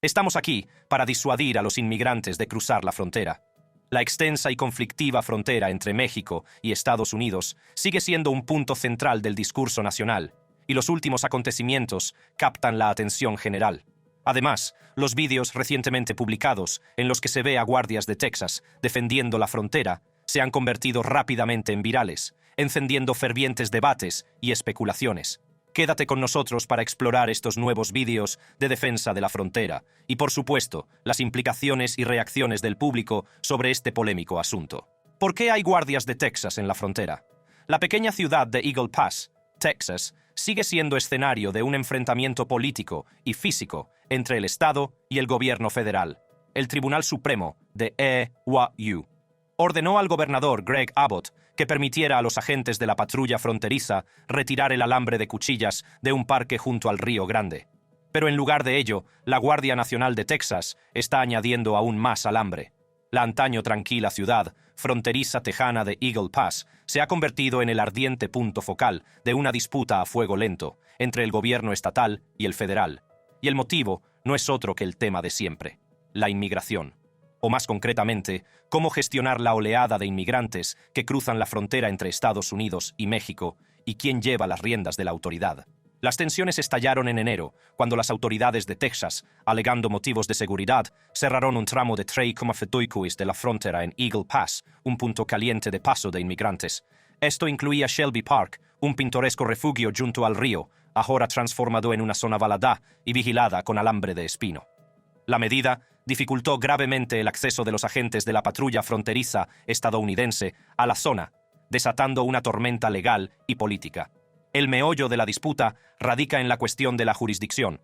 Estamos aquí para disuadir a los inmigrantes de cruzar la frontera. La extensa y conflictiva frontera entre México y Estados Unidos sigue siendo un punto central del discurso nacional, y los últimos acontecimientos captan la atención general. Además, los vídeos recientemente publicados en los que se ve a guardias de Texas defendiendo la frontera se han convertido rápidamente en virales, encendiendo fervientes debates y especulaciones. Quédate con nosotros para explorar estos nuevos vídeos de defensa de la frontera y, por supuesto, las implicaciones y reacciones del público sobre este polémico asunto. ¿Por qué hay guardias de Texas en la frontera? La pequeña ciudad de Eagle Pass, Texas, sigue siendo escenario de un enfrentamiento político y físico entre el Estado y el gobierno federal. El Tribunal Supremo de EWU ordenó al gobernador Greg Abbott que permitiera a los agentes de la patrulla fronteriza retirar el alambre de cuchillas de un parque junto al Río Grande. Pero en lugar de ello, la Guardia Nacional de Texas está añadiendo aún más alambre. La antaño tranquila ciudad fronteriza tejana de Eagle Pass se ha convertido en el ardiente punto focal de una disputa a fuego lento entre el gobierno estatal y el federal. Y el motivo no es otro que el tema de siempre: la inmigración. O más concretamente, cómo gestionar la oleada de inmigrantes que cruzan la frontera entre Estados Unidos y México y quién lleva las riendas de la autoridad. Las tensiones estallaron en enero, cuando las autoridades de Texas, alegando motivos de seguridad, cerraron un tramo de 3,5 de la frontera en Eagle Pass, un punto caliente de paso de inmigrantes. Esto incluía Shelby Park, un pintoresco refugio junto al río, ahora transformado en una zona valada y vigilada con alambre de espino. La medida dificultó gravemente el acceso de los agentes de la patrulla fronteriza estadounidense a la zona, desatando una tormenta legal y política. El meollo de la disputa radica en la cuestión de la jurisdicción.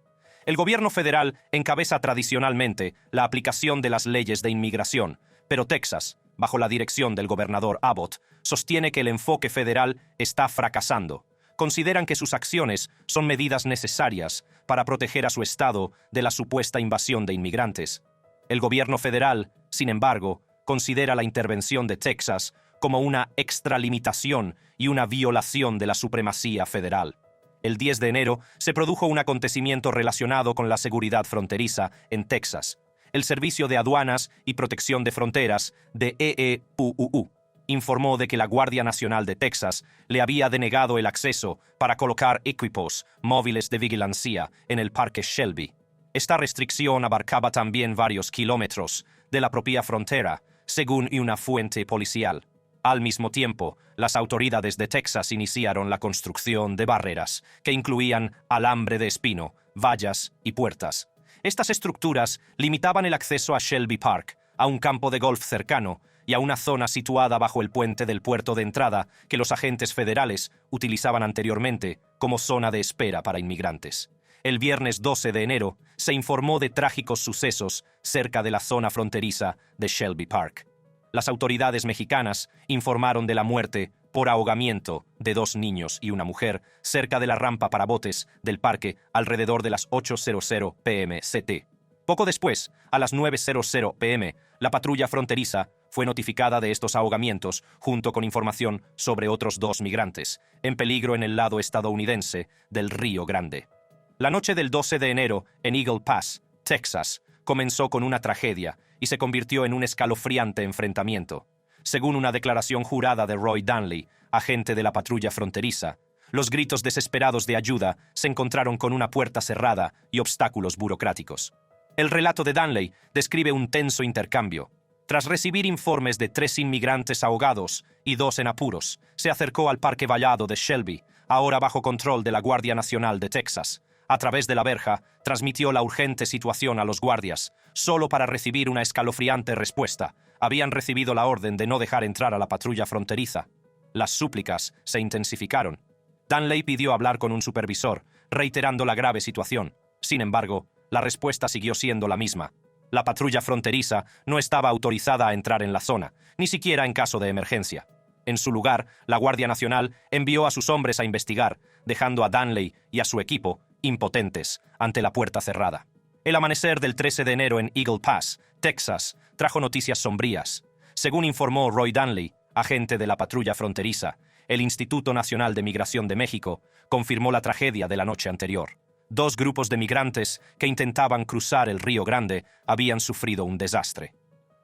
El gobierno federal encabeza tradicionalmente la aplicación de las leyes de inmigración, pero Texas, bajo la dirección del gobernador Abbott, sostiene que el enfoque federal está fracasando. Consideran que sus acciones son medidas necesarias para proteger a su estado de la supuesta invasión de inmigrantes. El gobierno federal, sin embargo, considera la intervención de Texas como una extralimitación y una violación de la supremacía federal. El 10 de enero se produjo un acontecimiento relacionado con la seguridad fronteriza en Texas. El Servicio de Aduanas y Protección de Fronteras de EEUU informó de que la Guardia Nacional de Texas le había denegado el acceso para colocar equipos móviles de vigilancia en el Parque Shelby. Esta restricción abarcaba también varios kilómetros de la propia frontera, según una fuente policial. Al mismo tiempo, las autoridades de Texas iniciaron la construcción de barreras que incluían alambre de espino, vallas y puertas. Estas estructuras limitaban el acceso a Shelby Park, a un campo de golf cercano y a una zona situada bajo el puente del puerto de entrada que los agentes federales utilizaban anteriormente como zona de espera para inmigrantes. El viernes 12 de enero se informó de trágicos sucesos cerca de la zona fronteriza de Shelby Park. Las autoridades mexicanas informaron de la muerte por ahogamiento de 2 niños y una mujer cerca de la rampa para botes del parque alrededor de las 8:00 p.m. CT. Poco después, a las 9:00 p.m., la patrulla fronteriza fue notificada de estos ahogamientos junto con información sobre otros 2 migrantes en peligro en el lado estadounidense del Río Grande. La noche del 12 de enero en Eagle Pass, Texas, comenzó con una tragedia y se convirtió en un escalofriante enfrentamiento. Según una declaración jurada de Roy Danley, agente de la patrulla fronteriza, los gritos desesperados de ayuda se encontraron con una puerta cerrada y obstáculos burocráticos. El relato de Danley describe un tenso intercambio. Tras recibir informes de 3 inmigrantes ahogados y 2 en apuros, se acercó al parque vallado de Shelby, ahora bajo control de la Guardia Nacional de Texas. A través de la verja, transmitió la urgente situación a los guardias, solo para recibir una escalofriante respuesta. Habían recibido la orden de no dejar entrar a la patrulla fronteriza. Las súplicas se intensificaron. Danley pidió hablar con un supervisor, reiterando la grave situación. Sin embargo, la respuesta siguió siendo la misma. La patrulla fronteriza no estaba autorizada a entrar en la zona, ni siquiera en caso de emergencia. En su lugar, la Guardia Nacional envió a sus hombres a investigar, dejando a Danley y a su equipo impotentes ante la puerta cerrada. El amanecer del 13 de enero en Eagle Pass, Texas, trajo noticias sombrías. Según informó Roy Danley, agente de la patrulla fronteriza, el Instituto Nacional de Migración de México confirmó la tragedia de la noche anterior. Dos grupos de migrantes que intentaban cruzar el Río Grande habían sufrido un desastre.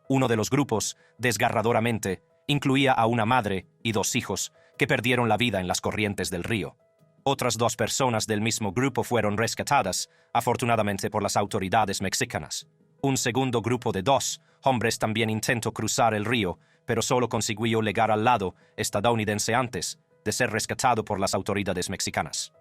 Uno de los grupos, desgarradoramente, incluía a una madre y dos hijos que perdieron la vida en las corrientes del río. Otras dos personas del mismo grupo fueron rescatadas, afortunadamente por las autoridades mexicanas. Un segundo grupo de dos hombres también intentó cruzar el río, pero solo consiguió llegar al lado estadounidense antes de ser rescatado por las autoridades mexicanas.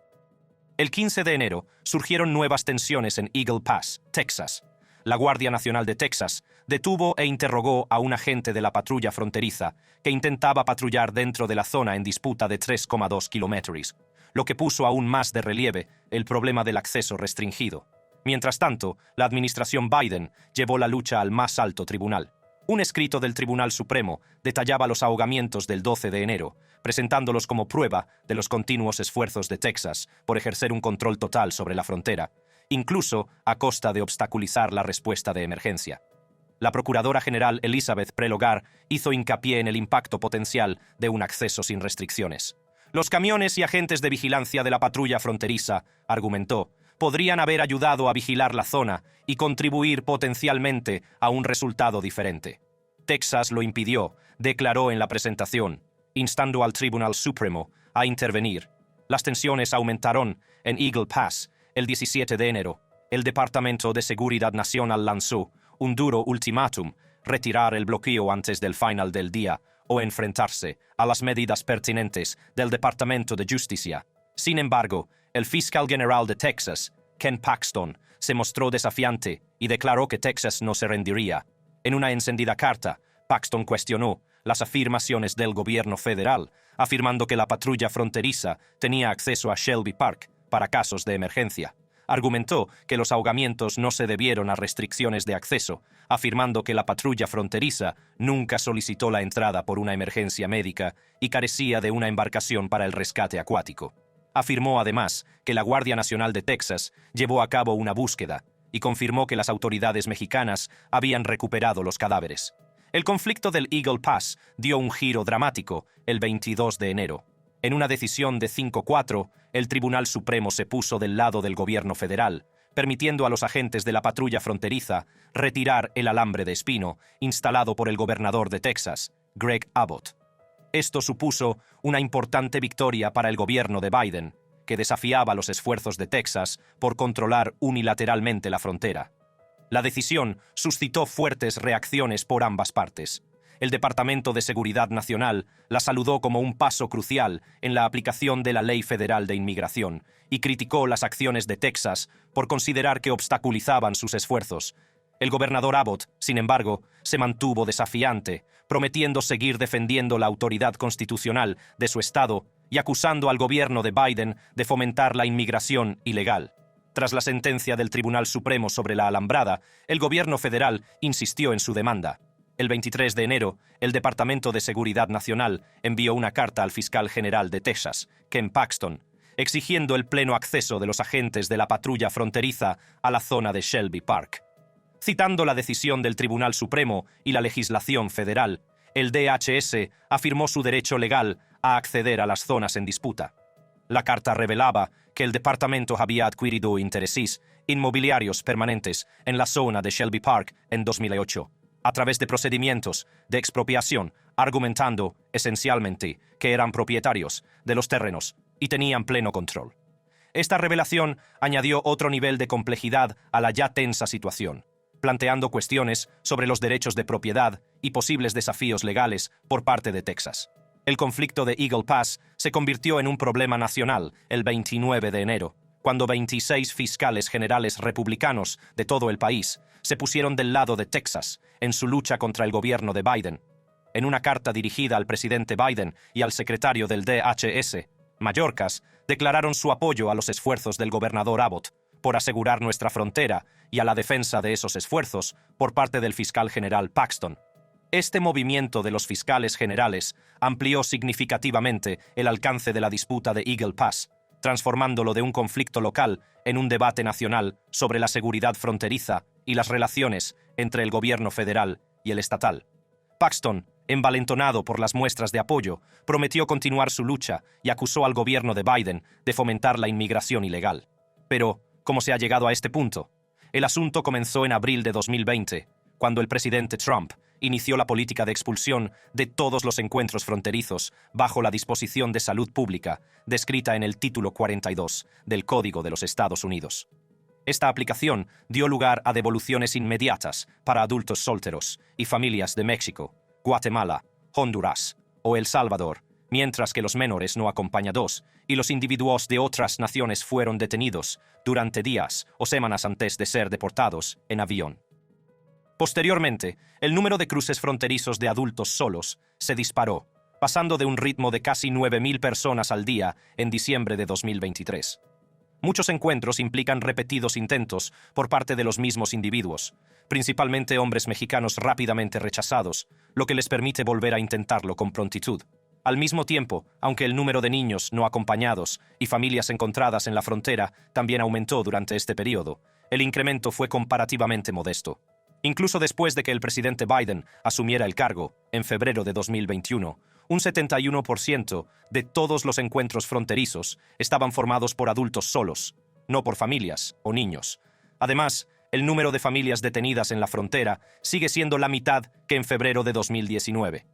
El 15 de enero surgieron nuevas tensiones en Eagle Pass, Texas. La Guardia Nacional de Texas detuvo e interrogó a un agente de la patrulla fronteriza que intentaba patrullar dentro de la zona en disputa de 3,2 kilómetros, lo que puso aún más de relieve el problema del acceso restringido. Mientras tanto, la administración Biden llevó la lucha al más alto tribunal. Un escrito del Tribunal Supremo detallaba los ahogamientos del 12 de enero, presentándolos como prueba de los continuos esfuerzos de Texas por ejercer un control total sobre la frontera, incluso a costa de obstaculizar la respuesta de emergencia. La Procuradora General Elizabeth Prelogar hizo hincapié en el impacto potencial de un acceso sin restricciones. Los camiones y agentes de vigilancia de la patrulla fronteriza, argumentó, podrían haber ayudado a vigilar la zona y contribuir potencialmente a un resultado diferente. Texas lo impidió, declaró en la presentación, instando al Tribunal Supremo a intervenir. Las tensiones aumentaron en Eagle Pass. El 17 de enero, el Departamento de Seguridad Nacional lanzó un duro ultimátum: retirar el bloqueo antes del final del día o enfrentarse a las medidas pertinentes del Departamento de Justicia. Sin embargo, el fiscal general de Texas, Ken Paxton, se mostró desafiante y declaró que Texas no se rendiría. En una encendida carta, Paxton cuestionó las afirmaciones del gobierno federal, afirmando que la patrulla fronteriza tenía acceso a Shelby Park para casos de emergencia. Argumentó que los ahogamientos no se debieron a restricciones de acceso, afirmando que la patrulla fronteriza nunca solicitó la entrada por una emergencia médica y carecía de una embarcación para el rescate acuático. Afirmó además que la Guardia Nacional de Texas llevó a cabo una búsqueda y confirmó que las autoridades mexicanas habían recuperado los cadáveres. El conflicto del Eagle Pass dio un giro dramático el 22 de enero. En una decisión de 5-4, el Tribunal Supremo se puso del lado del gobierno federal, permitiendo a los agentes de la patrulla fronteriza retirar el alambre de espino instalado por el gobernador de Texas, Greg Abbott. Esto supuso una importante victoria para el gobierno de Biden, que desafiaba los esfuerzos de Texas por controlar unilateralmente la frontera. La decisión suscitó fuertes reacciones por ambas partes. El Departamento de Seguridad Nacional la saludó como un paso crucial en la aplicación de la Ley Federal de Inmigración y criticó las acciones de Texas por considerar que obstaculizaban sus esfuerzos. El gobernador Abbott, sin embargo, se mantuvo desafiante, prometiendo seguir defendiendo la autoridad constitucional de su estado y acusando al gobierno de Biden de fomentar la inmigración ilegal. Tras la sentencia del Tribunal Supremo sobre la alambrada, el gobierno federal insistió en su demanda. El 23 de enero, el Departamento de Seguridad Nacional envió una carta al fiscal general de Texas, Ken Paxton, exigiendo el pleno acceso de los agentes de la patrulla fronteriza a la zona de Shelby Park. Citando la decisión del Tribunal Supremo y la legislación federal, el DHS afirmó su derecho legal a acceder a las zonas en disputa. La carta revelaba que el departamento había adquirido intereses inmobiliarios permanentes en la zona de Shelby Park en 2008, a través de procedimientos de expropiación, argumentando, esencialmente, que eran propietarios de los terrenos y tenían pleno control. Esta revelación añadió otro nivel de complejidad a la ya tensa situación, planteando cuestiones sobre los derechos de propiedad y posibles desafíos legales por parte de Texas. El conflicto de Eagle Pass se convirtió en un problema nacional el 29 de enero, cuando 26 fiscales generales republicanos de todo el país se pusieron del lado de Texas en su lucha contra el gobierno de Biden. En una carta dirigida al presidente Biden y al secretario del DHS, Mayorkas, declararon su apoyo a los esfuerzos del gobernador Abbott por asegurar nuestra frontera y a la defensa de esos esfuerzos por parte del fiscal general Paxton. Este movimiento de los fiscales generales amplió significativamente el alcance de la disputa de Eagle Pass, transformándolo de un conflicto local en un debate nacional sobre la seguridad fronteriza y las relaciones entre el gobierno federal y el estatal. Paxton, envalentonado por las muestras de apoyo, prometió continuar su lucha y acusó al gobierno de Biden de fomentar la inmigración ilegal. Pero, ¿Cómo se ha llegado a este punto? El asunto comenzó en abril de 2020, cuando el presidente Trump inició la política de expulsión de todos los encuentros fronterizos bajo la disposición de salud pública descrita en el título 42 del Código de los Estados Unidos. Esta aplicación dio lugar a devoluciones inmediatas para adultos solteros y familias de México, Guatemala, Honduras o El Salvador, mientras que los menores no acompañados y los individuos de otras naciones fueron detenidos durante días o semanas antes de ser deportados en avión. Posteriormente, el número de cruces fronterizos de adultos solos se disparó, pasando de un ritmo de casi 9.000 personas al día en diciembre de 2023. Muchos encuentros implican repetidos intentos por parte de los mismos individuos, principalmente hombres mexicanos rápidamente rechazados, lo que les permite volver a intentarlo con prontitud. Al mismo tiempo, aunque el número de niños no acompañados y familias encontradas en la frontera también aumentó durante este periodo, el incremento fue comparativamente modesto. Incluso después de que el presidente Biden asumiera el cargo, en febrero de 2021, un 71% de todos los encuentros fronterizos estaban formados por adultos solos, no por familias o niños. Además, el número de familias detenidas en la frontera sigue siendo la mitad que en febrero de 2019.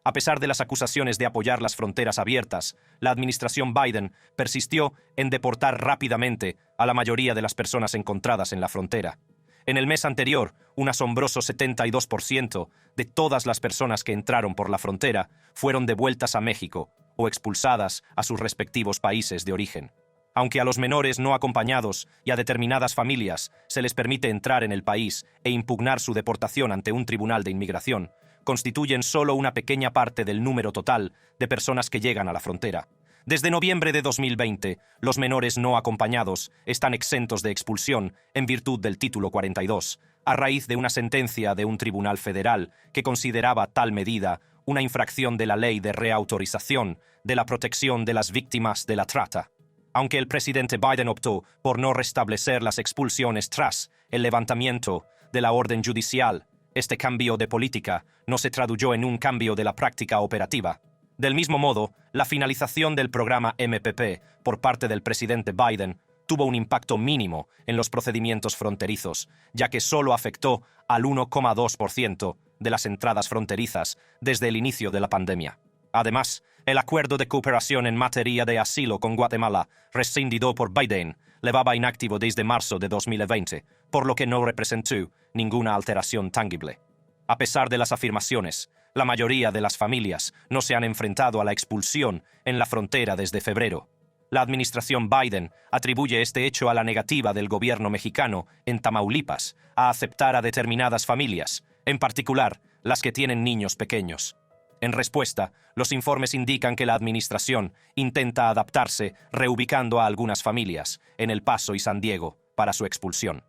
A pesar de las acusaciones de apoyar las fronteras abiertas, la administración Biden persistió en deportar rápidamente a la mayoría de las personas encontradas en la frontera. En el mes anterior, un asombroso 72% de todas las personas que entraron por la frontera fueron devueltas a México o expulsadas a sus respectivos países de origen. Aunque a los menores no acompañados y a determinadas familias se les permite entrar en el país e impugnar su deportación ante un tribunal de inmigración, constituyen solo una pequeña parte del número total de personas que llegan a la frontera. Desde noviembre de 2020, los menores no acompañados están exentos de expulsión en virtud del título 42, a raíz de una sentencia de un tribunal federal que consideraba tal medida una infracción de la ley de reautorización de la protección de las víctimas de la trata. Aunque el presidente Biden optó por no restablecer las expulsiones tras el levantamiento de la orden judicial, este cambio de política no se tradujo en un cambio de la práctica operativa. Del mismo modo, la finalización del programa MPP por parte del presidente Biden tuvo un impacto mínimo en los procedimientos fronterizos, ya que solo afectó al 1,2% de las entradas fronterizas desde el inicio de la pandemia. Además, el acuerdo de cooperación en materia de asilo con Guatemala, rescindido por Biden, llevaba inactivo desde marzo de 2020, por lo que no representó ninguna alteración tangible. A pesar de las afirmaciones, la mayoría de las familias no se han enfrentado a la expulsión en la frontera desde febrero. La administración Biden atribuye este hecho a la negativa del gobierno mexicano en Tamaulipas a aceptar a determinadas familias, en particular las que tienen niños pequeños. En respuesta, los informes indican que la administración intenta adaptarse reubicando a algunas familias en El Paso y San Diego para su expulsión.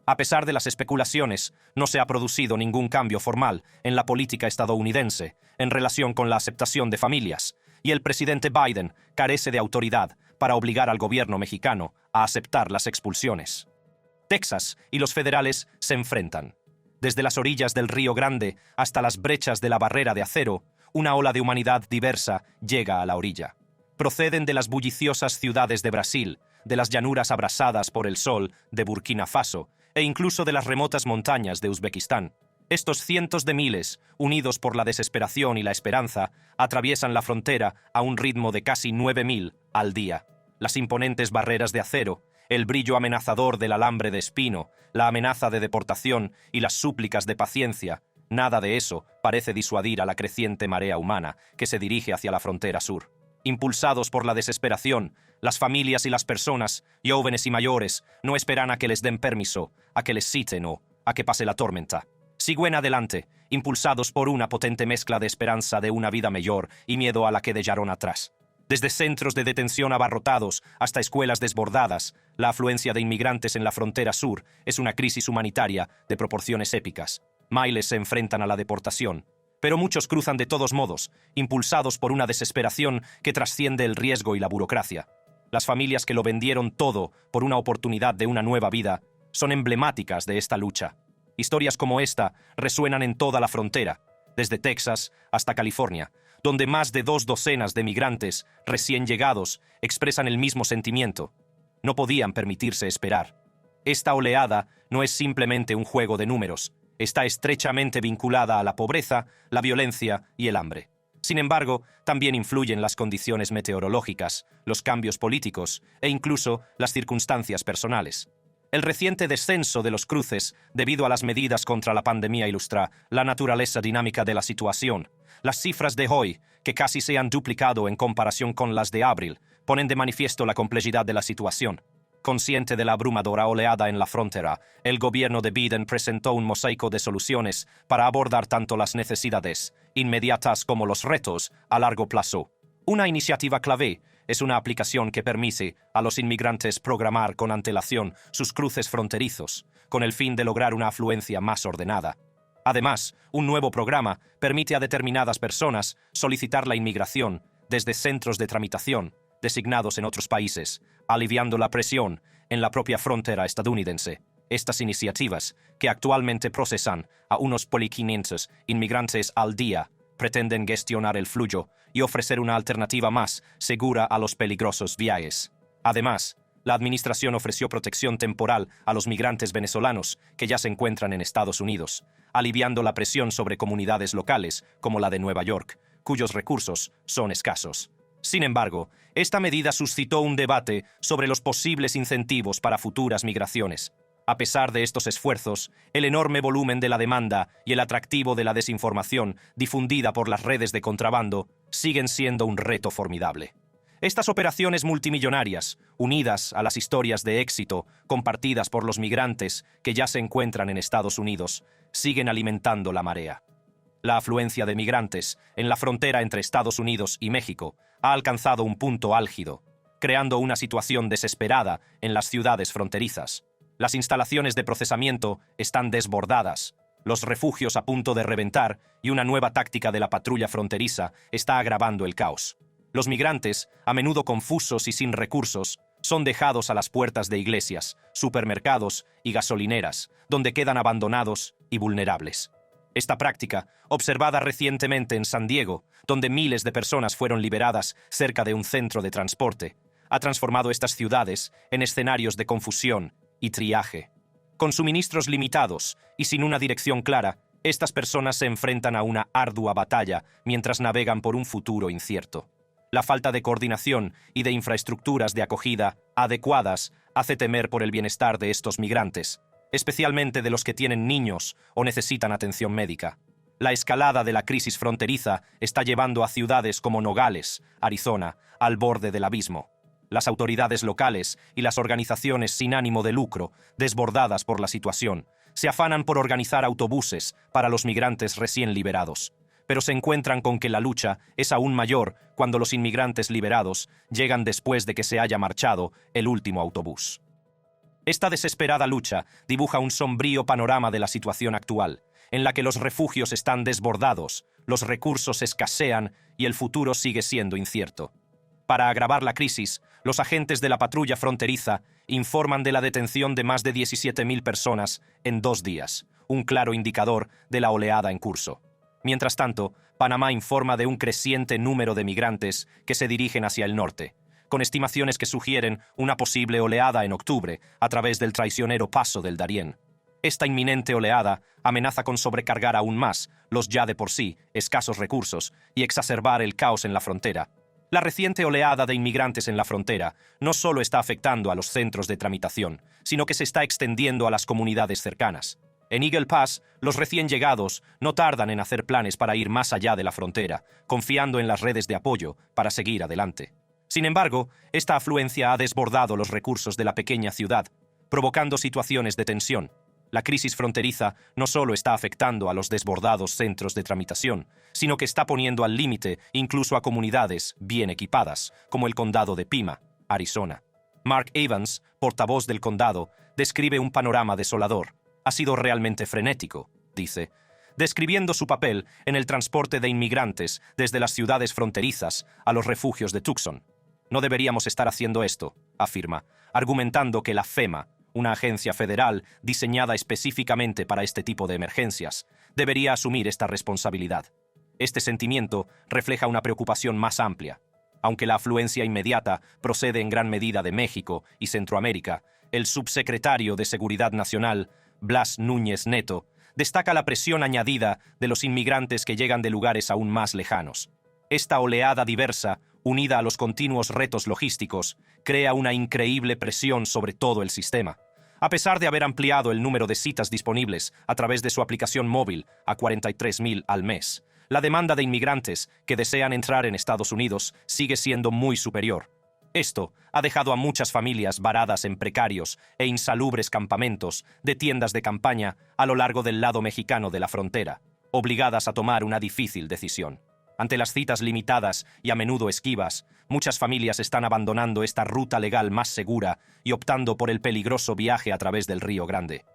A pesar de las especulaciones, no se ha producido ningún cambio formal en la política estadounidense en relación con la aceptación de familias, y el presidente Biden carece de autoridad para obligar al gobierno mexicano a aceptar las expulsiones. Texas y los federales se enfrentan. Desde las orillas del Río Grande hasta las brechas de la barrera de acero, una ola de humanidad diversa llega a la orilla. Proceden de las bulliciosas ciudades de Brasil, de las llanuras abrasadas por el sol de Burkina Faso, e incluso de las remotas montañas de Uzbekistán. Estos cientos de miles, unidos por la desesperación y la esperanza, atraviesan la frontera a un ritmo de casi 9.000 al día. Las imponentes barreras de acero, el brillo amenazador del alambre de espino, la amenaza de deportación y las súplicas de paciencia, nada de eso parece disuadir a la creciente marea humana que se dirige hacia la frontera sur. Impulsados por la desesperación, las familias y las personas, jóvenes y mayores, no esperan a que les den permiso, a que les citen o a que pase la tormenta. Siguen adelante, impulsados por una potente mezcla de esperanza de una vida mejor y miedo a la que dejaron atrás. Desde centros de detención abarrotados hasta escuelas desbordadas, la afluencia de inmigrantes en la frontera sur es una crisis humanitaria de proporciones épicas. Miles se enfrentan a la deportación, pero muchos cruzan de todos modos, impulsados por una desesperación que trasciende el riesgo y la burocracia. Las familias que lo vendieron todo por una oportunidad de una nueva vida son emblemáticas de esta lucha. Historias como esta resuenan en toda la frontera, desde Texas hasta California, donde más de 2 docenas de migrantes recién llegados expresan el mismo sentimiento. No podían permitirse esperar. Esta oleada no es simplemente un juego de números, está estrechamente vinculada a la pobreza, la violencia y el hambre. Sin embargo, también influyen las condiciones meteorológicas, los cambios políticos e incluso las circunstancias personales. El reciente descenso de los cruces, debido a las medidas contra la pandemia, ilustra la naturaleza dinámica de la situación. Las cifras de hoy, que casi se han duplicado en comparación con las de abril, ponen de manifiesto la complejidad de la situación. Consciente de la abrumadora oleada en la frontera, el gobierno de Biden presentó un mosaico de soluciones para abordar tanto las necesidades inmediatas como los retos a largo plazo. Una iniciativa clave es una aplicación que permite a los inmigrantes programar con antelación sus cruces fronterizos, con el fin de lograr una afluencia más ordenada. Además, un nuevo programa permite a determinadas personas solicitar la inmigración desde centros de tramitación designados en otros países, aliviando la presión en la propia frontera estadounidense. Estas iniciativas, que actualmente procesan a unos 1.500 inmigrantes al día, pretenden gestionar el flujo y ofrecer una alternativa más segura a los peligrosos viajes. Además, la administración ofreció protección temporal a los migrantes venezolanos que ya se encuentran en Estados Unidos, aliviando la presión sobre comunidades locales como la de Nueva York, cuyos recursos son escasos. Sin embargo, esta medida suscitó un debate sobre los posibles incentivos para futuras migraciones. A pesar de estos esfuerzos, el enorme volumen de la demanda y el atractivo de la desinformación difundida por las redes de contrabando siguen siendo un reto formidable. Estas operaciones multimillonarias, unidas a las historias de éxito compartidas por los migrantes que ya se encuentran en Estados Unidos, siguen alimentando la marea. La afluencia de migrantes en la frontera entre Estados Unidos y México ha alcanzado un punto álgido, creando una situación desesperada en las ciudades fronterizas. Las instalaciones de procesamiento están desbordadas, los refugios a punto de reventar y una nueva táctica de la patrulla fronteriza está agravando el caos. Los migrantes, a menudo confusos y sin recursos, son dejados a las puertas de iglesias, supermercados y gasolineras, donde quedan abandonados y vulnerables. Esta práctica, observada recientemente en San Diego, donde miles de personas fueron liberadas cerca de un centro de transporte, ha transformado estas ciudades en escenarios de confusión y triaje. Con suministros limitados y sin una dirección clara, estas personas se enfrentan a una ardua batalla mientras navegan por un futuro incierto. La falta de coordinación y de infraestructuras de acogida adecuadas hace temer por el bienestar de estos migrantes, especialmente de los que tienen niños o necesitan atención médica. La escalada de la crisis fronteriza está llevando a ciudades como Nogales, Arizona, al borde del abismo. Las autoridades locales y las organizaciones sin ánimo de lucro, desbordadas por la situación, se afanan por organizar autobuses para los migrantes recién liberados, pero se encuentran con que la lucha es aún mayor cuando los inmigrantes liberados llegan después de que se haya marchado el último autobús. Esta desesperada lucha dibuja un sombrío panorama de la situación actual, en la que los refugios están desbordados, los recursos escasean y el futuro sigue siendo incierto. Para agravar la crisis, los agentes de la patrulla fronteriza informan de la detención de más de 17.000 personas en 2 días, un claro indicador de la oleada en curso. Mientras tanto, Panamá informa de un creciente número de migrantes que se dirigen hacia el norte, con estimaciones que sugieren una posible oleada en octubre a través del traicionero paso del Darién. Esta inminente oleada amenaza con sobrecargar aún más los ya de por sí escasos recursos y exacerbar el caos en la frontera. La reciente oleada de inmigrantes en la frontera no solo está afectando a los centros de tramitación, sino que se está extendiendo a las comunidades cercanas. En Eagle Pass, los recién llegados no tardan en hacer planes para ir más allá de la frontera, confiando en las redes de apoyo para seguir adelante. Sin embargo, esta afluencia ha desbordado los recursos de la pequeña ciudad, provocando situaciones de tensión. La crisis fronteriza no solo está afectando a los desbordados centros de tramitación, sino que está poniendo al límite incluso a comunidades bien equipadas, como el condado de Pima, Arizona. Mark Evans, portavoz del condado, describe un panorama desolador. Ha sido realmente frenético, dice, describiendo su papel en el transporte de inmigrantes desde las ciudades fronterizas a los refugios de Tucson. No deberíamos estar haciendo esto, afirma, argumentando que la FEMA, una agencia federal diseñada específicamente para este tipo de emergencias, debería asumir esta responsabilidad. Este sentimiento refleja una preocupación más amplia. Aunque la afluencia inmediata procede en gran medida de México y Centroamérica, el subsecretario de Seguridad Nacional, Blas Núñez Neto, destaca la presión añadida de los inmigrantes que llegan de lugares aún más lejanos. Esta oleada diversa, unida a los continuos retos logísticos, crea una increíble presión sobre todo el sistema. A pesar de haber ampliado el número de citas disponibles a través de su aplicación móvil a 43.000 al mes, la demanda de inmigrantes que desean entrar en Estados Unidos sigue siendo muy superior. Esto ha dejado a muchas familias varadas en precarios e insalubres campamentos de tiendas de campaña a lo largo del lado mexicano de la frontera, obligadas a tomar una difícil decisión. Ante las citas limitadas y a menudo esquivas, muchas familias están abandonando esta ruta legal más segura y optando por el peligroso viaje a través del Río Grande.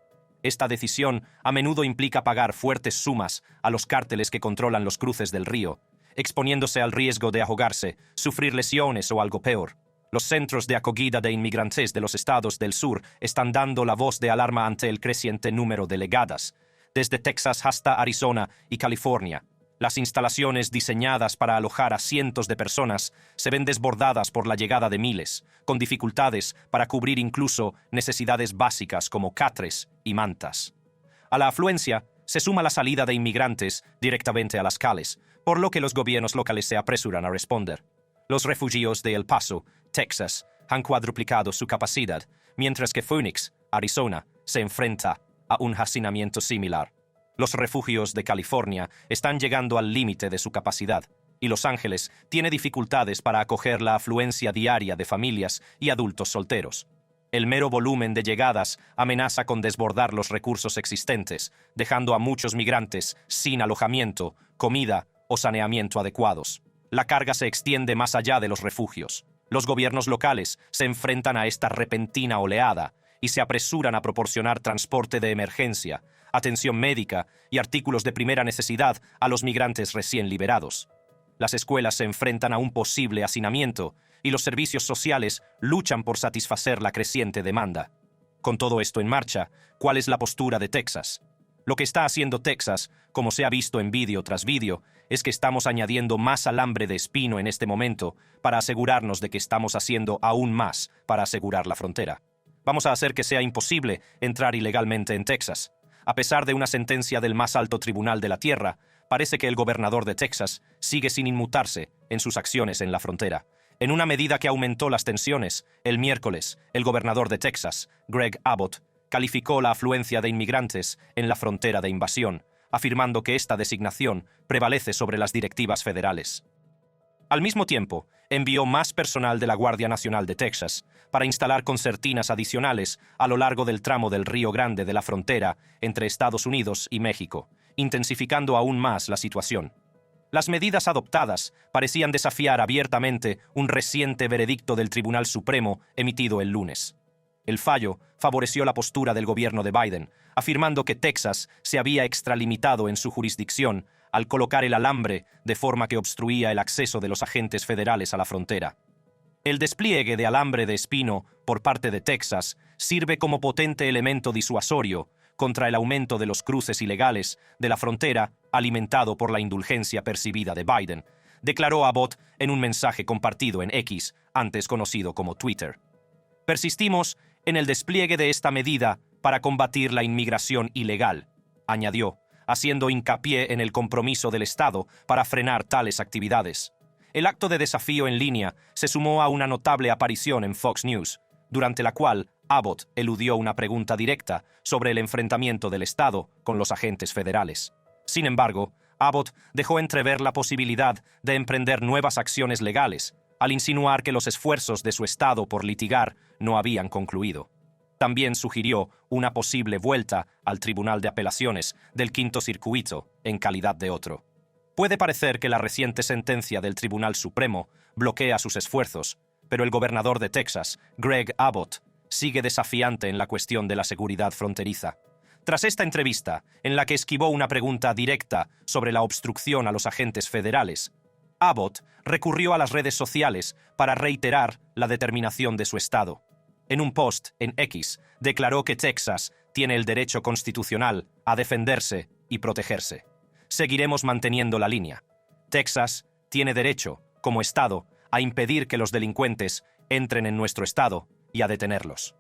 Esta decisión a menudo implica pagar fuertes sumas a los cárteles que controlan los cruces del río, exponiéndose al riesgo de ahogarse, sufrir lesiones o algo peor. Los centros de acogida de inmigrantes de los estados del sur están dando la voz de alarma ante el creciente número de llegadas, desde Texas hasta Arizona y California. Las instalaciones diseñadas para alojar a cientos de personas se ven desbordadas por la llegada de miles, con dificultades para cubrir incluso necesidades básicas como catres y mantas. A la afluencia se suma la salida de inmigrantes directamente a las calles, por lo que los gobiernos locales se apresuran a responder. Los refugios de El Paso, Texas, han cuadruplicado su capacidad, mientras que Phoenix, Arizona, se enfrenta a un hacinamiento similar. Los refugios de California están llegando al límite de su capacidad, y Los Ángeles tiene dificultades para acoger la afluencia diaria de familias y adultos solteros. El mero volumen de llegadas amenaza con desbordar los recursos existentes, dejando a muchos migrantes sin alojamiento, comida o saneamiento adecuados. La carga se extiende más allá de los refugios. Los gobiernos locales se enfrentan a esta repentina oleada y se apresuran a proporcionar transporte de emergencia, atención médica y artículos de primera necesidad a los migrantes recién liberados. Las escuelas se enfrentan a un posible hacinamiento y los servicios sociales luchan por satisfacer la creciente demanda. Con todo esto en marcha, ¿cuál es la postura de Texas? Lo que está haciendo Texas, como se ha visto en vídeo tras vídeo, es que estamos añadiendo más alambre de espino en este momento para asegurarnos de que estamos haciendo aún más para asegurar la frontera. Vamos a hacer que sea imposible entrar ilegalmente en Texas. A pesar de una sentencia del más alto tribunal de la tierra, parece que el gobernador de Texas sigue sin inmutarse en sus acciones en la frontera. En una medida que aumentó las tensiones, el miércoles, el gobernador de Texas, Greg Abbott, calificó la afluencia de inmigrantes en la frontera de invasión, afirmando que esta designación prevalece sobre las directivas federales. Al mismo tiempo, envió más personal de la Guardia Nacional de Texas para instalar concertinas adicionales a lo largo del tramo del Río Grande de la frontera entre Estados Unidos y México, intensificando aún más la situación. Las medidas adoptadas parecían desafiar abiertamente un reciente veredicto del Tribunal Supremo emitido el lunes. El fallo favoreció la postura del gobierno de Biden, afirmando que Texas se había extralimitado en su jurisdicción al colocar el alambre de forma que obstruía el acceso de los agentes federales a la frontera. El despliegue de alambre de espino por parte de Texas sirve como potente elemento disuasorio contra el aumento de los cruces ilegales de la frontera alimentado por la indulgencia percibida de Biden, declaró Abbott en un mensaje compartido en X, antes conocido como Twitter. Persistimos en el despliegue de esta medida para combatir la inmigración ilegal, añadió, haciendo hincapié en el compromiso del Estado para frenar tales actividades. El acto de desafío en línea se sumó a una notable aparición en Fox News, durante la cual Abbott eludió una pregunta directa sobre el enfrentamiento del Estado con los agentes federales. Sin embargo, Abbott dejó entrever la posibilidad de emprender nuevas acciones legales, al insinuar que los esfuerzos de su Estado por litigar no habían concluido. También sugirió una posible vuelta al Tribunal de Apelaciones del Quinto Circuito en calidad de otro. Puede parecer que la reciente sentencia del Tribunal Supremo bloquea sus esfuerzos, pero el gobernador de Texas, Greg Abbott, sigue desafiante en la cuestión de la seguridad fronteriza. Tras esta entrevista, en la que esquivó una pregunta directa sobre la obstrucción a los agentes federales, Abbott recurrió a las redes sociales para reiterar la determinación de su Estado. En un post en X, declaró que Texas tiene el derecho constitucional a defenderse y protegerse. Seguiremos manteniendo la línea. Texas tiene derecho, como Estado, a impedir que los delincuentes entren en nuestro Estado y a detenerlos.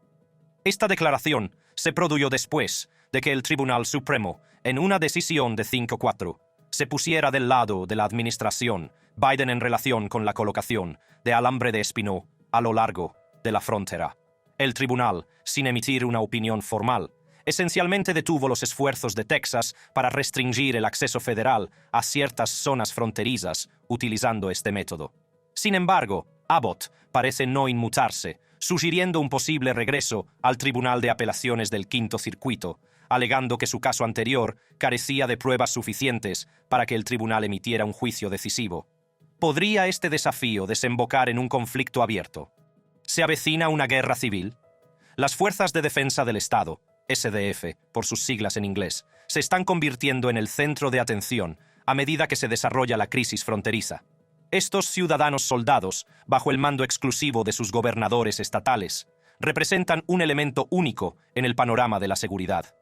Esta declaración se produjo después de que el Tribunal Supremo, en una decisión de 5-4, se pusiera del lado de la administración Biden en relación con la colocación de alambre de espino a lo largo de la frontera. El tribunal, sin emitir una opinión formal, esencialmente detuvo los esfuerzos de Texas para restringir el acceso federal a ciertas zonas fronterizas utilizando este método. Sin embargo, Abbott parece no inmutarse, sugiriendo un posible regreso al Tribunal de Apelaciones del Quinto Circuito, alegando que su caso anterior carecía de pruebas suficientes para que el tribunal emitiera un juicio decisivo. ¿Podría este desafío desembocar en un conflicto abierto? ¿Se avecina una guerra civil? Las Fuerzas de Defensa del Estado, SDF, por sus siglas en inglés, se están convirtiendo en el centro de atención a medida que se desarrolla la crisis fronteriza. Estos ciudadanos soldados, bajo el mando exclusivo de sus gobernadores estatales, representan un elemento único en el panorama de la seguridad.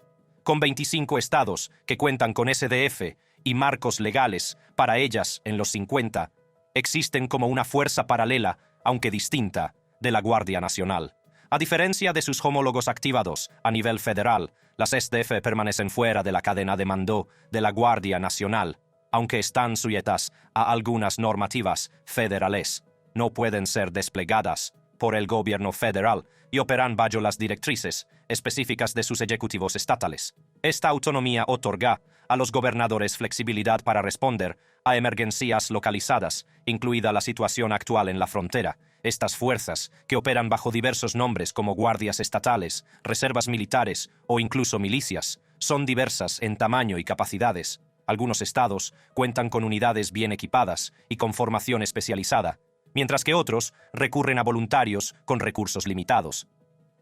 Con 25 estados que cuentan con SDF y marcos legales para ellas en los 50, existen como una fuerza paralela, aunque distinta, de la Guardia Nacional. A diferencia de sus homólogos activados a nivel federal, las SDF permanecen fuera de la cadena de mando de la Guardia Nacional, aunque están sujetas a algunas normativas federales. No pueden ser desplegadas por el gobierno federal y operan bajo las directrices específicas de sus ejecutivos estatales. Esta autonomía otorga a los gobernadores flexibilidad para responder a emergencias localizadas, incluida la situación actual en la frontera. Estas fuerzas, que operan bajo diversos nombres como guardias estatales, reservas militares o incluso milicias, son diversas en tamaño y capacidades. Algunos estados cuentan con unidades bien equipadas y con formación especializada, mientras que otros recurren a voluntarios con recursos limitados.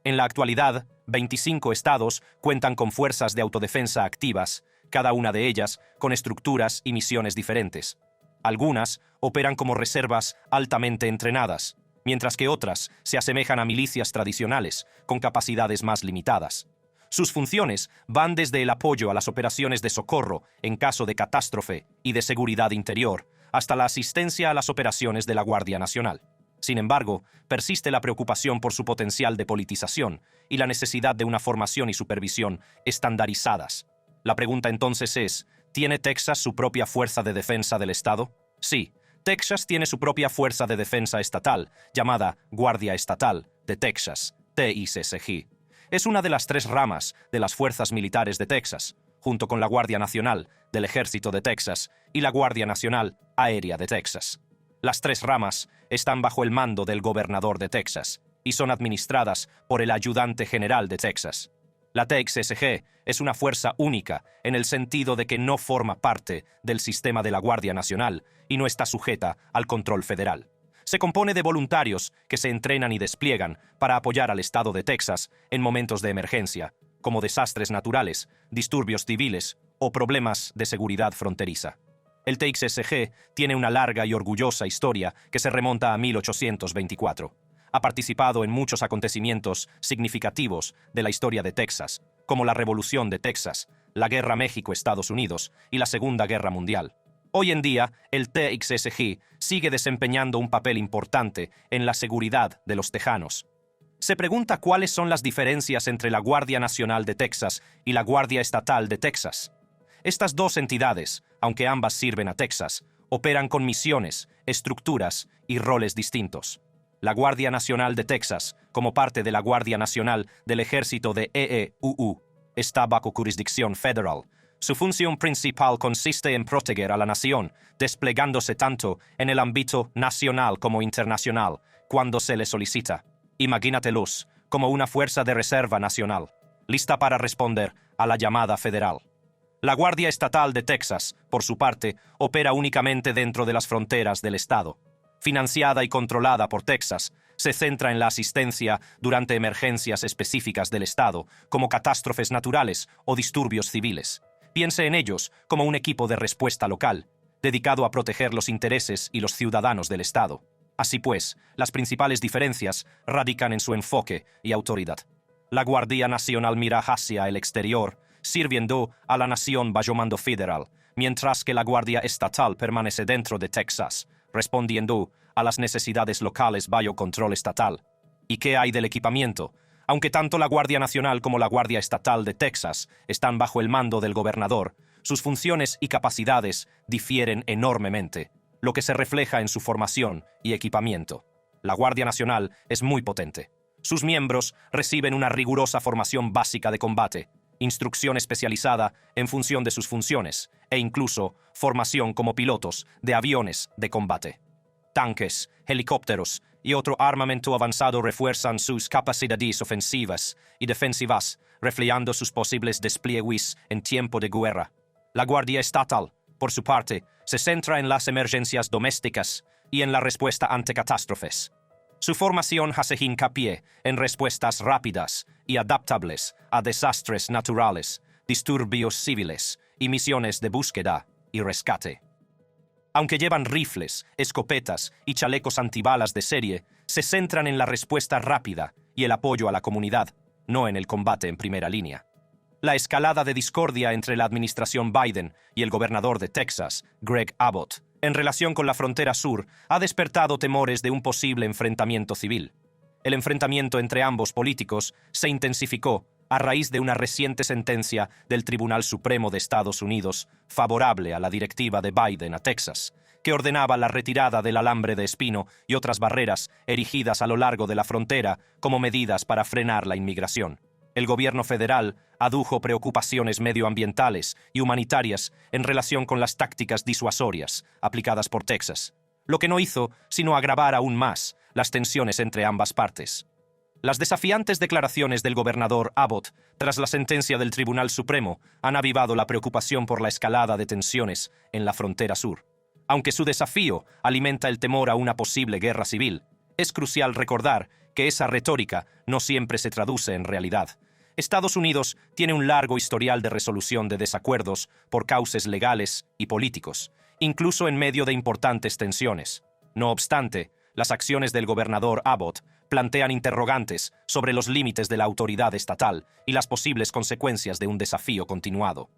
En la actualidad, 25 estados cuentan con fuerzas de autodefensa activas, cada una de ellas con estructuras y misiones diferentes. Algunas operan como reservas altamente entrenadas, mientras que otras se asemejan a milicias tradicionales, con capacidades más limitadas. Sus funciones van desde el apoyo a las operaciones de socorro en caso de catástrofe y de seguridad interior, hasta la asistencia a las operaciones de la Guardia Nacional. Sin embargo, persiste la preocupación por su potencial de politización y la necesidad de una formación y supervisión estandarizadas. La pregunta entonces es, ¿tiene Texas su propia fuerza de defensa del Estado? Sí, Texas tiene su propia fuerza de defensa estatal, llamada Guardia Estatal de Texas, TICCG. Es una de las 3 ramas de las fuerzas militares de Texas, junto con la Guardia Nacional del Ejército de Texas y la Guardia Nacional Aérea de Texas. Las 3 ramas están bajo el mando del gobernador de Texas y son administradas por el ayudante general de Texas. La TICCG es una fuerza única en el sentido de que no forma parte del sistema de la Guardia Nacional y no está sujeta al control federal. Se compone de voluntarios que se entrenan y despliegan para apoyar al Estado de Texas en momentos de emergencia, como desastres naturales, disturbios civiles o problemas de seguridad fronteriza. El TICCG tiene una larga y orgullosa historia que se remonta a 1824. Ha participado en muchos acontecimientos significativos de la historia de Texas, como la Revolución de Texas, la Guerra México-Estados Unidos y la Segunda Guerra Mundial. Hoy en día, el TICCG sigue desempeñando un papel importante en la seguridad de los tejanos. Se pregunta cuáles son las diferencias entre la Guardia Nacional de Texas y la Guardia Estatal de Texas. Estas 2 entidades, aunque ambas sirven a Texas, operan con misiones, estructuras y roles distintos. La Guardia Nacional de Texas, como parte de la Guardia Nacional del Ejército de EEUU, está bajo jurisdicción federal. Su función principal consiste en proteger a la nación, desplegándose tanto en el ámbito nacional como internacional, cuando se le solicita. Imagínatelos como una fuerza de reserva nacional, lista para responder a la llamada federal. La Guardia Estatal de Texas, por su parte, opera únicamente dentro de las fronteras del Estado. Financiada y controlada por Texas, se centra en la asistencia durante emergencias específicas del Estado, como catástrofes naturales o disturbios civiles. Piense en ellos como un equipo de respuesta local, dedicado a proteger los intereses y los ciudadanos del Estado. Así pues, las principales diferencias radican en su enfoque y autoridad. La Guardia Nacional mira hacia el exterior, sirviendo a la nación bajo mando federal, mientras que la Guardia Estatal permanece dentro de Texas, respondiendo a las necesidades locales bajo control estatal. ¿Y qué hay del equipamiento? Aunque tanto la Guardia Nacional como la Guardia Estatal de Texas están bajo el mando del gobernador, sus funciones y capacidades difieren enormemente, lo que se refleja en su formación y equipamiento. La Guardia Nacional es muy potente. Sus miembros reciben una rigurosa formación básica de combate, instrucción especializada en función de sus funciones e incluso formación como pilotos de aviones de combate. Tanques, helicópteros y otro armamento avanzado refuerzan sus capacidades ofensivas y defensivas, reflejando sus posibles despliegues en tiempo de guerra. La Guardia Estatal, por su parte, se centra en las emergencias domésticas y en la respuesta ante catástrofes. Su formación hace hincapié en respuestas rápidas y adaptables a desastres naturales, disturbios civiles y misiones de búsqueda y rescate. Aunque llevan rifles, escopetas y chalecos antibalas de serie, se centran en la respuesta rápida y el apoyo a la comunidad, no en el combate en primera línea. La escalada de discordia entre la administración Biden y el gobernador de Texas, Greg Abbott, en relación con la frontera sur, ha despertado temores de un posible enfrentamiento civil. El enfrentamiento entre ambos políticos se intensificó a raíz de una reciente sentencia del Tribunal Supremo de Estados Unidos favorable a la directiva de Biden a Texas, que ordenaba la retirada del alambre de espino y otras barreras erigidas a lo largo de la frontera como medidas para frenar la inmigración. El gobierno federal adujo preocupaciones medioambientales y humanitarias en relación con las tácticas disuasorias aplicadas por Texas, lo que no hizo sino agravar aún más las tensiones entre ambas partes. Las desafiantes declaraciones del gobernador Abbott tras la sentencia del Tribunal Supremo han avivado la preocupación por la escalada de tensiones en la frontera sur. Aunque su desafío alimenta el temor a una posible guerra civil, es crucial recordar que esa retórica no siempre se traduce en realidad. Estados Unidos tiene un largo historial de resolución de desacuerdos por cauces legales y políticos, incluso en medio de importantes tensiones. No obstante, las acciones del gobernador Abbott plantean interrogantes sobre los límites de la autoridad estatal y las posibles consecuencias de un desafío continuado.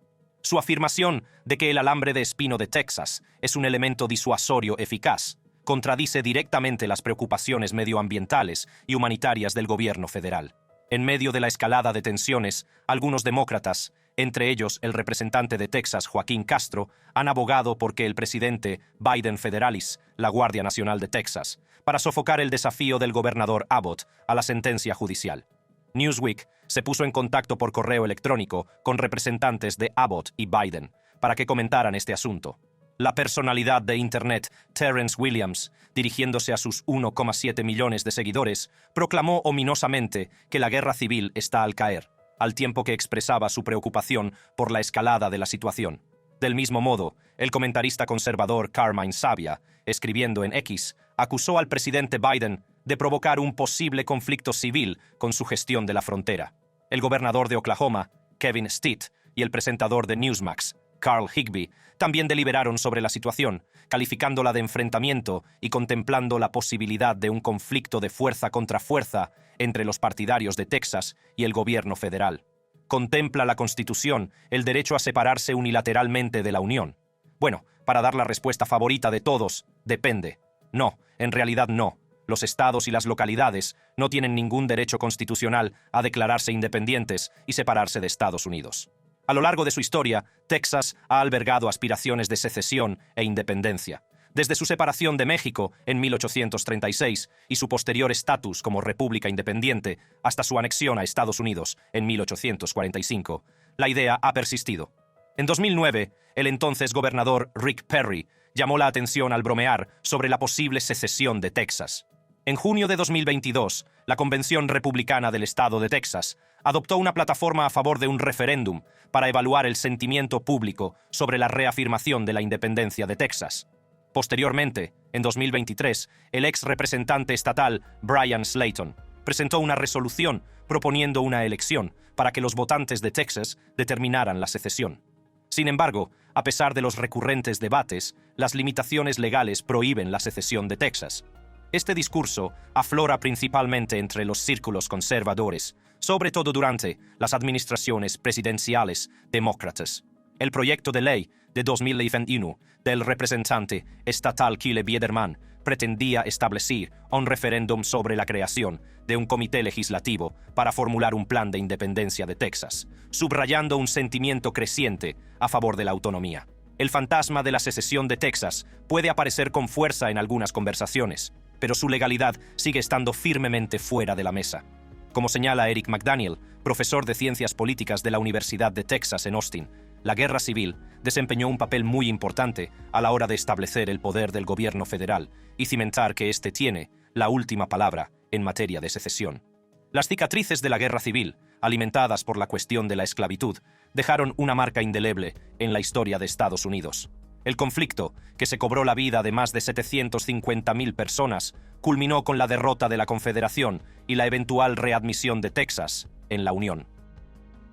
Su afirmación de que el alambre de espino de Texas es un elemento disuasorio eficaz contradice directamente las preocupaciones medioambientales y humanitarias del gobierno federal. En medio de la escalada de tensiones, algunos demócratas, entre ellos el representante de Texas, Joaquín Castro, han abogado por que el presidente Biden federalis la Guardia Nacional de Texas, para sofocar el desafío del gobernador Abbott a la sentencia judicial. Newsweek se puso en contacto por correo electrónico con representantes de Abbott y Biden para que comentaran este asunto. La personalidad de Internet, Terrence Williams, dirigiéndose a sus 1,7 millones de seguidores, proclamó ominosamente que la guerra civil está al caer, al tiempo que expresaba su preocupación por la escalada de la situación. Del mismo modo, el comentarista conservador Carmine Sabia, escribiendo en X, acusó al presidente Biden de provocar un posible conflicto civil con su gestión de la frontera. El gobernador de Oklahoma, Kevin Stitt, y el presentador de Newsmax, Carl Higbee, también deliberaron sobre la situación, calificándola de enfrentamiento y contemplando la posibilidad de un conflicto de fuerza contra fuerza entre los partidarios de Texas y el gobierno federal. ¿Contempla la Constitución el derecho a separarse unilateralmente de la Unión? Bueno, para dar la respuesta favorita de todos, depende. No, en realidad no. Los estados y las localidades no tienen ningún derecho constitucional a declararse independientes y separarse de Estados Unidos. A lo largo de su historia, Texas ha albergado aspiraciones de secesión e independencia. Desde su separación de México en 1836 y su posterior estatus como república independiente hasta su anexión a Estados Unidos en 1845, la idea ha persistido. En 2009, el entonces gobernador Rick Perry llamó la atención al bromear sobre la posible secesión de Texas. En junio de 2022, la Convención Republicana del Estado de Texas adoptó una plataforma a favor de un referéndum para evaluar el sentimiento público sobre la reafirmación de la independencia de Texas. Posteriormente, en 2023, el ex representante estatal Brian Slayton presentó una resolución proponiendo una elección para que los votantes de Texas determinaran la secesión. Sin embargo, a pesar de los recurrentes debates, las limitaciones legales prohíben la secesión de Texas. Este discurso aflora principalmente entre los círculos conservadores, sobre todo durante las administraciones presidenciales demócratas. El proyecto de ley de 2021 del representante estatal Kyle Biederman pretendía establecer un referéndum sobre la creación de un comité legislativo para formular un plan de independencia de Texas, subrayando un sentimiento creciente a favor de la autonomía. El fantasma de la secesión de Texas puede aparecer con fuerza en algunas conversaciones, pero su legalidad sigue estando firmemente fuera de la mesa. Como señala Eric McDaniel, profesor de Ciencias Políticas de la Universidad de Texas en Austin, la guerra civil desempeñó un papel muy importante a la hora de establecer el poder del gobierno federal y cimentar que éste tiene la última palabra en materia de secesión. Las cicatrices de la guerra civil, alimentadas por la cuestión de la esclavitud, dejaron una marca indeleble en la historia de Estados Unidos. El conflicto, que se cobró la vida de más de 750.000 personas, culminó con la derrota de la Confederación y la eventual readmisión de Texas en la Unión.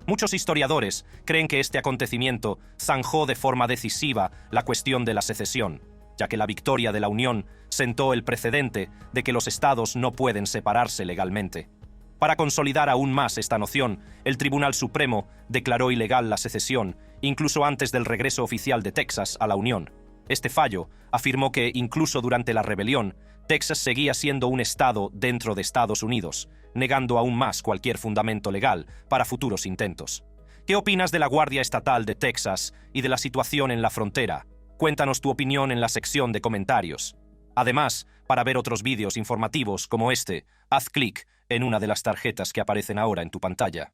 Muchos historiadores creen que este acontecimiento zanjó de forma decisiva la cuestión de la secesión, ya que la victoria de la Unión sentó el precedente de que los estados no pueden separarse legalmente. Para consolidar aún más esta noción, el Tribunal Supremo declaró ilegal la secesión, incluso antes del regreso oficial de Texas a la Unión. Este fallo afirmó que, incluso durante la rebelión, Texas seguía siendo un estado dentro de Estados Unidos, negando aún más cualquier fundamento legal para futuros intentos. ¿Qué opinas de la Guardia Estatal de Texas y de la situación en la frontera? Cuéntanos tu opinión en la sección de comentarios. Además, para ver otros vídeos informativos como este, haz clic en una de las tarjetas que aparecen ahora en tu pantalla.